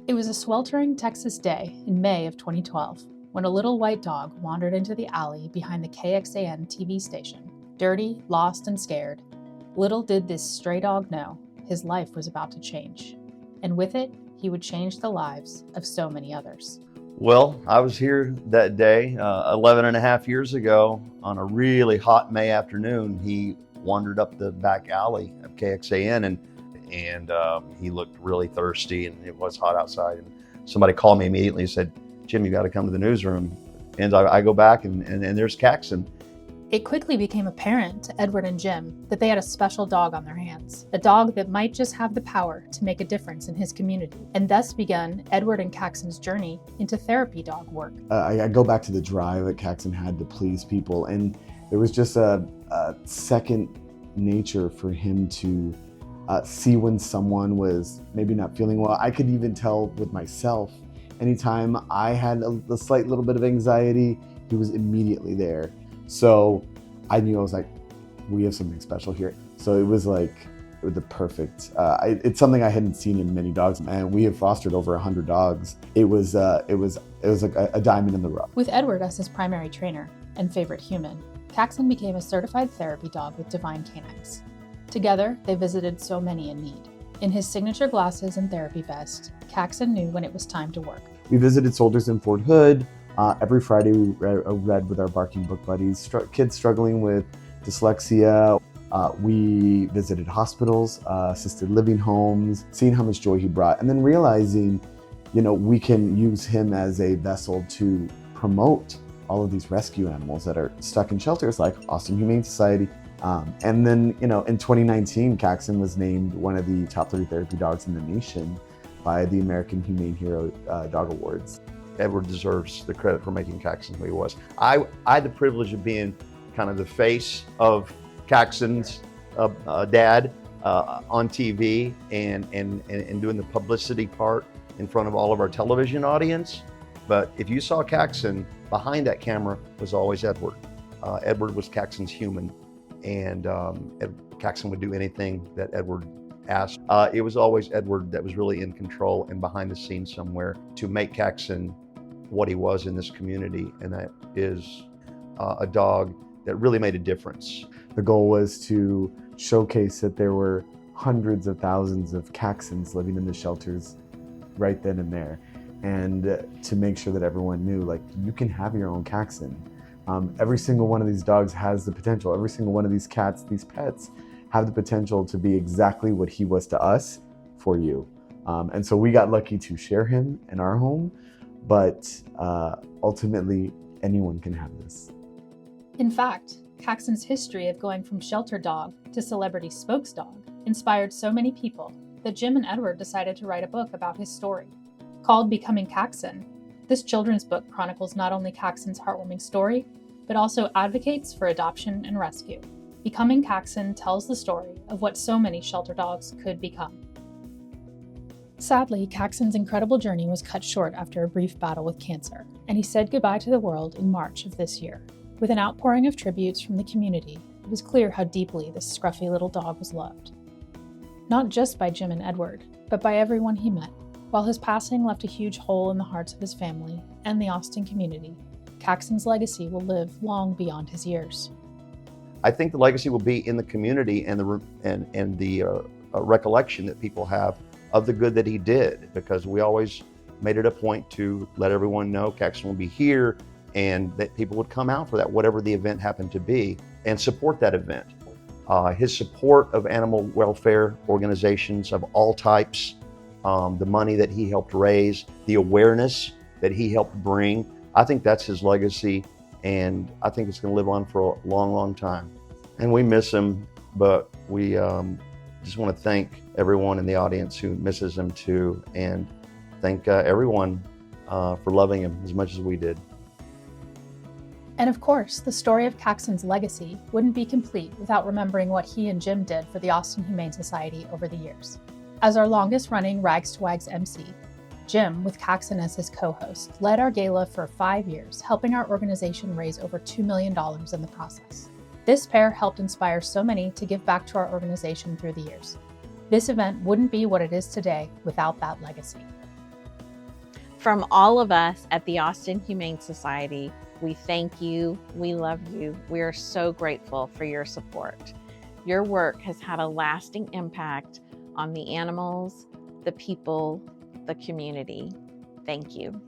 It was a sweltering Texas day in May of 2012 when a little white dog wandered into the alley behind the KXAN TV station. Dirty, lost, and scared, little did this stray dog know his life was about to change. And with it, he would change the lives of so many others. Well, I was here that day 11 and a half years ago on a really hot May afternoon. He wandered up the back alley of KXAN and he looked really thirsty, and it was hot outside. And somebody called me immediately and said, "Jim, you got to come to the newsroom." And I go back and there's Kaxan. It quickly became apparent to Edward and Jim that they had a special dog on their hands, a dog that might just have the power to make a difference in his community. And thus began Edward and Kaxan's journey into therapy dog work. I go back to the drive that Kaxan had to please people, and there was just a second nature for him to see when someone was maybe not feeling well. I could even tell with myself, anytime I had a slight little bit of anxiety, he was immediately there. So I knew, I was like, we have something special here. So it was the perfect, it's something I hadn't seen in many dogs, and we have fostered over 100 dogs. It was like a diamond in the rough. With Edward as his primary trainer and favorite human, Kaxan became a certified therapy dog with Divine Canines. Together, they visited so many in need. In his signature glasses and therapy vest, Kaxan knew when it was time to work. We visited soldiers in Fort Hood. Every Friday we read with our barking book buddies, kids struggling with dyslexia. We visited hospitals, assisted living homes, seeing how much joy he brought, and then realizing, we can use him as a vessel to promote all of these rescue animals that are stuck in shelters like Austin Humane Society. And then, in 2019, Kaxan was named one of the top 30 therapy dogs in the nation by the American Humane Hero Dog Awards. Edward deserves the credit for making Kaxan who he was. I had the privilege of being kind of the face of Kaxan's dad on TV and doing the publicity part in front of all of our television audience. But if you saw Kaxan, behind that camera was always Edward. Edward was Kaxan's human, and Kaxan would do anything that Edward asked. It was always Edward that was really in control and behind the scenes somewhere to make Kaxan what he was in this community, and that is a dog that really made a difference. The goal was to showcase that there were hundreds of thousands of Kaxans living in the shelters right then and there, and to make sure that everyone knew, you can have your own Kaxan. Every single one of these dogs has the potential. Every single one of these cats, these pets, have the potential to be exactly what he was to us for you. And so we got lucky to share him in our home, but ultimately anyone can have this. In fact, Kaxan's history of going from shelter dog to celebrity spokes dog inspired so many people that Jim and Edward decided to write a book about his story. Called Becoming Kaxan, this children's book chronicles not only Kaxan's heartwarming story, but also advocates for adoption and rescue. Becoming Kaxan tells the story of what so many shelter dogs could become. Sadly, Kaxan's incredible journey was cut short after a brief battle with cancer, and he said goodbye to the world in March of this year. With an outpouring of tributes from the community, it was clear how deeply this scruffy little dog was loved. Not just by Jim and Edward, but by everyone he met. While his passing left a huge hole in the hearts of his family and the Austin community, Kaxan's legacy will live long beyond his years. I think the legacy will be in the community and the recollection that people have of the good that he did, because we always made it a point to let everyone know Kaxan will be here, and that people would come out for that, whatever the event happened to be, and support that event. His support of animal welfare organizations of all types, the money that he helped raise, the awareness that he helped bring, I think that's his legacy, and I think it's going to live on for a long, long time. And we miss him, but we just want to thank everyone in the audience who misses him too, and thank everyone for loving him as much as we did. And of course, the story of Kaxan's legacy wouldn't be complete without remembering what he and Jim did for the Austin Humane Society over the years. As our longest-running Rags to Wags MC, Jim, with Kaxan as his co-host, led our gala for 5 years, helping our organization raise over $2 million in the process. This pair helped inspire so many to give back to our organization through the years. This event wouldn't be what it is today without that legacy. From all of us at the Austin Humane Society, we thank you, we love you, we are so grateful for your support. Your work has had a lasting impact on the animals, the people, the community. Thank you.